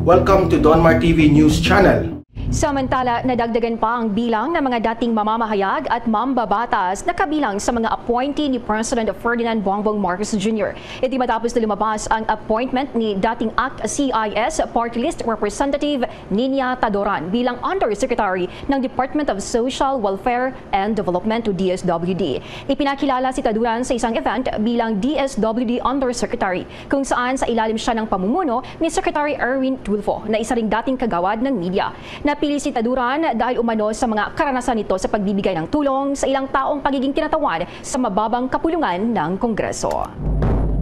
Welcome to Donmar TV News Channel. Samantala, nadagdagan pa ang bilang ng mga dating mamamahayag at mambabatas na kabilang sa mga appointee ni President Ferdinand Bongbong Marcos Jr. Ito matapos na lumabas ang appointment ni dating ACT-CIS Party List Representative Ninia Tadoran bilang Undersecretary ng Department of Social Welfare and Development to DSWD. Ipinakilala si Tadoran sa isang event bilang DSWD Undersecretary kung saan sa ilalim siya ng pamumuno ni Secretary Erwin Tulfo na isa ring dating kagawad ng media. Napili si Tadoran dahil umano sa mga karanasan nito sa pagbibigay ng tulong sa ilang taong pagiging tinatawan sa mababang kapulungan ng Kongreso.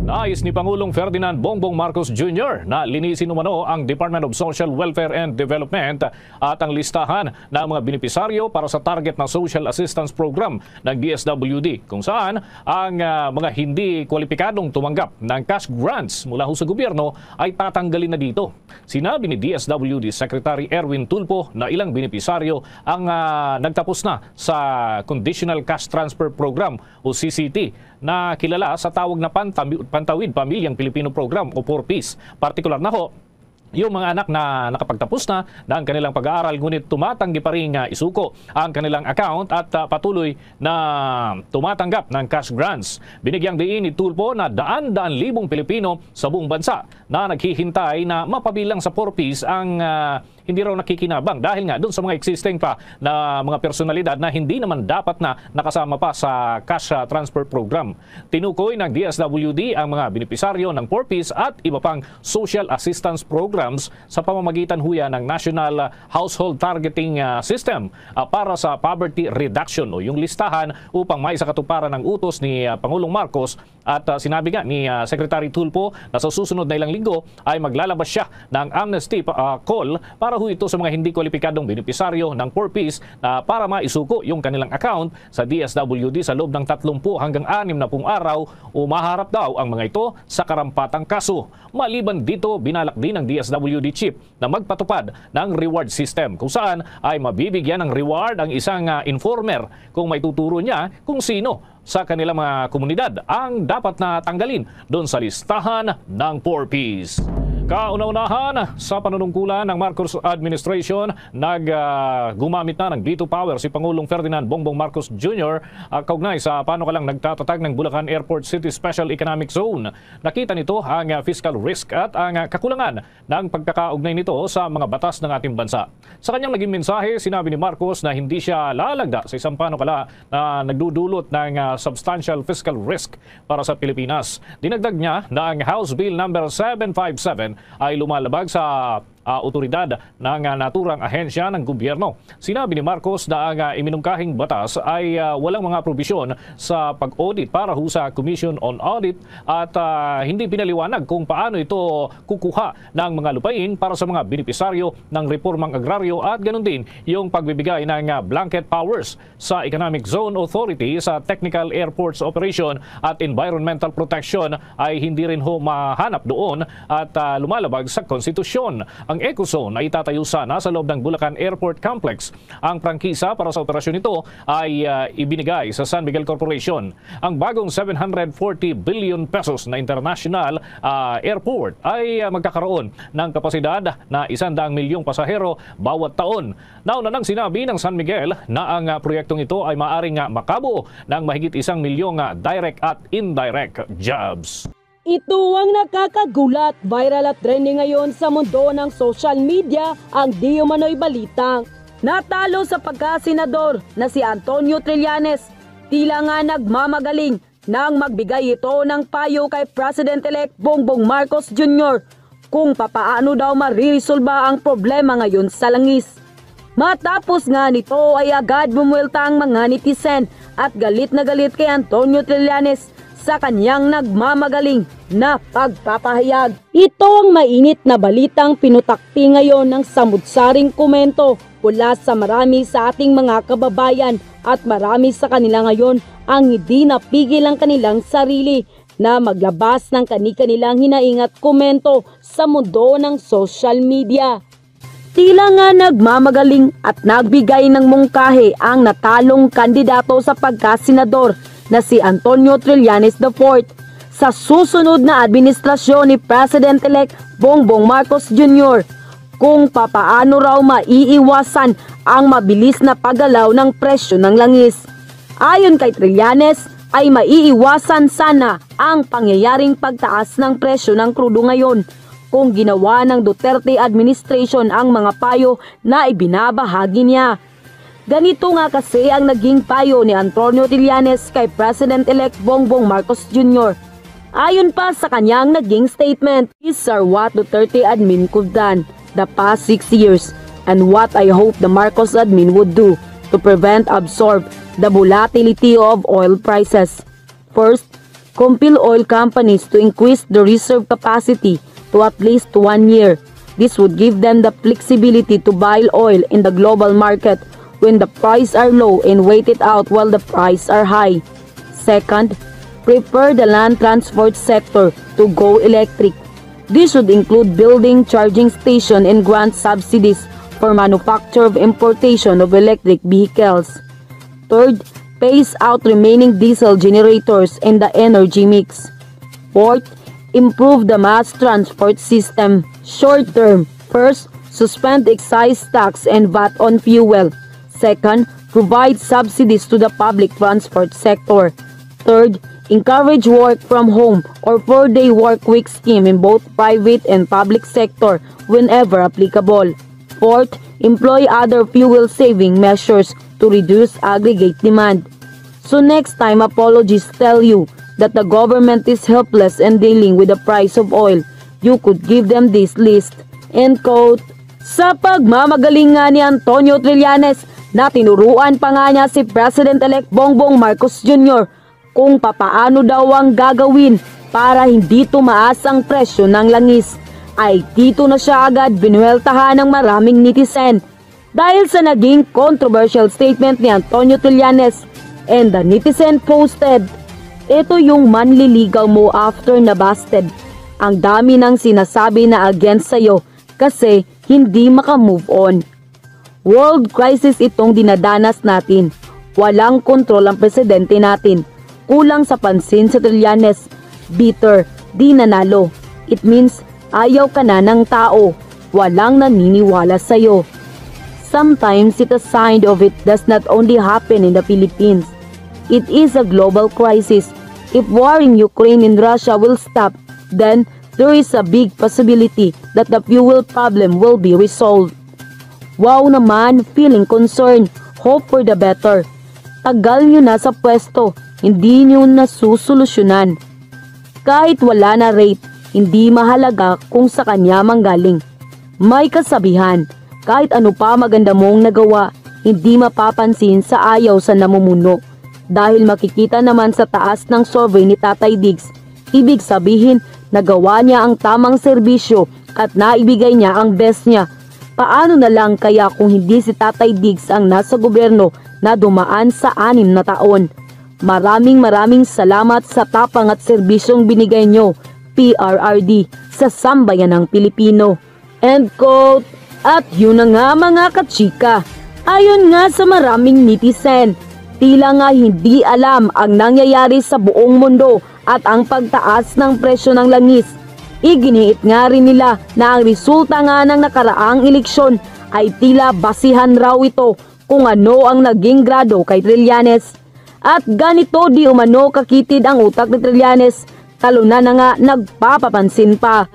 Nais ni Pangulong Ferdinand Bongbong Marcos Jr. na linisin umano ang Department of Social Welfare and Development at ang listahan ng mga benepisaryo para sa target na Social Assistance Program ng DSWD kung saan ang mga hindi kwalipikadong tumanggap ng cash grants mula sa gobyerno ay tatanggalin na dito. Sinabi ni DSWD Secretary Erwin Tulfo na ilang benepisaryo ang nagtapos na sa Conditional Cash Transfer Program o CCT na kilala sa tawag na Pantawid Pamilyang Pilipino Program o 4Ps. Partikular na ho, yung mga anak na nakapagtapos na ng kanilang pag-aaral ngunit tumatanggi pa rin isuko ang kanilang account at patuloy na tumatanggap ng cash grants. Binigyang diin ni Tulfo na daan-daan libong Pilipino sa buong bansa na naghihintay na mapabilang sa 4Ps ang hindi raw nakikinabang dahil nga doon sa mga existing pa na mga personalidad na hindi naman dapat na nakasama pa sa cash transfer program. Tinukoy ng DSWD ang mga benepisaryo ng 4Ps at iba pang social assistance programs sa pamamagitan huya ng National Household Targeting System para sa poverty reduction o yung listahan upang maisakatuparan ng utos ni Pangulong Marcos at sinabi nga ni Secretary Tulfo na sa susunod na ilang linggo ay maglalabas siya ng amnesty call para ito sa mga hindi kwalipikadong benepisaryo ng 4Ps para maisuko yung kanilang account sa DSWD sa loob ng 30 hanggang 60 araw o maharap daw ang mga ito sa karampatang kaso. Maliban dito, binalak din ng DSWD chief na magpatupad ng reward system kung saan ay mabibigyan ng reward ang isang informer kung may tuturo niya kung sino sa kanilang mga komunidad ang dapat na tanggalin doon sa listahan ng 4Ps. Kauna-unahan sa panunungkulan ng Marcos administration, gumamit na ng veto power si Pangulong Ferdinand Bongbong Marcos Jr. Kaugnay sa panukalang nagtatatag ng Bulacan Airport City Special Economic Zone. Nakita nito ang fiscal risk at ang kakulangan ng pagkakaugnay nito sa mga batas ng ating bansa. Sa kanyang naging mensahe, sinabi ni Marcos na hindi siya lalagda sa isang panukala na nagdudulot ng substantial fiscal risk para sa Pilipinas. Dinagdag niya na ang House Bill number 757 ay lumalabag sa otoridad ng naturang ahensya ng gobyerno. Sinabi ni Marcos na ang iminungkahing batas ay walang mga probisyon sa pag-audit para sa Commission on Audit at hindi pinaliwanag kung paano ito kukuha ng mga lupain para sa mga benepisaryo ng reformang agraryo at ganoon din yung pagbibigay ng blanket powers sa Economic Zone Authority sa Technical Airports Operation at Environmental Protection ay hindi rin mahanap doon at lumalabag sa konstitusyon. Ang Ecozone ay itatayo sana sa loob ng Bulacan Airport Complex. Ang prangkisa para sa operasyon nito ay ibinigay sa San Miguel Corporation. Ang bagong 740 billion pesos na international airport ay magkakaroon ng kapasidad na 100 milyong pasahero bawat taon. Nauna nang sinabi ng San Miguel na ang proyektong ito ay maaaring makabuo ng mahigit 1 milyong direct at indirect jobs. Ito ang nakakagulat, viral at trending ngayon sa mundo ng social media ang di umano'y balitang natalo sa pagkasenador na si Antonio Trillanes. Tila nga nagmamagaling nang magbigay ito ng payo kay President-elect Bongbong Marcos Jr. kung papaano daw mariresolba ang problema ngayon sa langis. Matapos nga nito ay agad bumuelta ang mga netizen at galit na galit kay Antonio Trillanes sa kanyang nagmamagaling na pagpapahayag. Ito ang mainit na balitang pinutakti ngayon ng samud-saring komento mula sa marami sa ating mga kababayan at marami sa kanila ngayon ang hindi napigil ang kanilang sarili na maglabas ng kani-kanilang hinaing at komento sa mundo ng social media. Tila nga nagmamagaling at nagbigay ng mungkahi ang natalong kandidato sa pagkasenador na si Antonio Trillanes IV sa susunod na administrasyon ni President-elect Bongbong Marcos Jr. kung papaano raw maiiwasan ang mabilis na paggalaw ng presyo ng langis. Ayon kay Trillanes, ay maiiwasan sana ang pangyayaring pagtaas ng presyo ng krudo ngayon kung ginawa ng Duterte administration ang mga payo na ibinabahagi niya. Ganito nga kasi ang naging payo ni Antonio Trillanes kay President-elect Bongbong Marcos Jr. Ayon pa sa kanyang naging statement, "These are what Duterte admin could done the past 6 years and what I hope the Marcos admin would do to prevent absorb the volatility of oil prices. First, compel oil companies to increase the reserve capacity to at least 1 year. This would give them the flexibility to buy oil in the global market when the prices are low and wait it out while the prices are high. Second, prepare the land transport sector to go electric. This should include building charging station and grant subsidies for manufacture of importation of electric vehicles. Third, phase out remaining diesel generators in the energy mix. Fourth, improve the mass transport system. Short term, first, suspend excise tax and VAT on fuel. Second, provide subsidies to the public transport sector. Third, encourage work from home or 4-day work week scheme in both private and public sector whenever applicable. Fourth, employ other fuel-saving measures to reduce aggregate demand. So next time apologists tell you that the government is helpless in dealing with the price of oil, you could give them this list." End quote. Sa pagmamagaling nga ni Antonio Trillanes na tinuruan pa nga niya si President-elect Bongbong Marcos Jr. kung papaano daw ang gagawin para hindi tumaas ang presyo ng langis, ay dito na siya agad binueltahan ng maraming netizen dahil sa naging controversial statement ni Antonio Trillanes. And the netizen posted, "Ito yung manliligaw mo after na busted. Ang dami ng sinasabi na against sa'yo kasi hindi makamove on. World crisis itong dinadanas natin. Walang kontrol ang presidente natin. Kulang sa pansin sa Trillanes. Bitter, di nanalo. It means ayaw ka na ng tao. Walang naniniwala sa'yo." Sometimes it's a sign of it does not only happen in the Philippines. It is a global crisis. If war in Ukraine and Russia will stop, then there is a big possibility that the fuel problem will be resolved. Wow naman, feeling concerned, hope for the better. Tagal nyo na sa pwesto, hindi nyo nasusolusyonan. Kahit wala na rate, hindi mahalaga kung sa kanya manggaling. May kasabihan, kahit ano pa maganda mong nagawa, hindi mapapansin sa ayaw sa namumuno. Dahil makikita naman sa taas ng survey ni Tatay Diggs, ibig sabihin nagawa niya ang tamang serbisyo at naibigay niya ang best niya. Paano na lang kaya kung hindi si Tatay Diggs ang nasa gobyerno na dumaan sa 6 na taon? Maraming salamat sa tapang at serbisyong binigay nyo, PRRD, sa sambayan ng Pilipino. End quote. At yun na nga mga kachika, ayon nga sa maraming netizen, tila nga hindi alam ang nangyayari sa buong mundo at ang pagtaas ng presyo ng langis. Iginiit nga rin nila na ang resulta nga ng nakaraang eleksyon ay tila basihan raw ito kung ano ang naging grado kay Trillanes. At ganito di umano kakitid ang utak ni Trillanes, talo na nga nagpapapansin pa.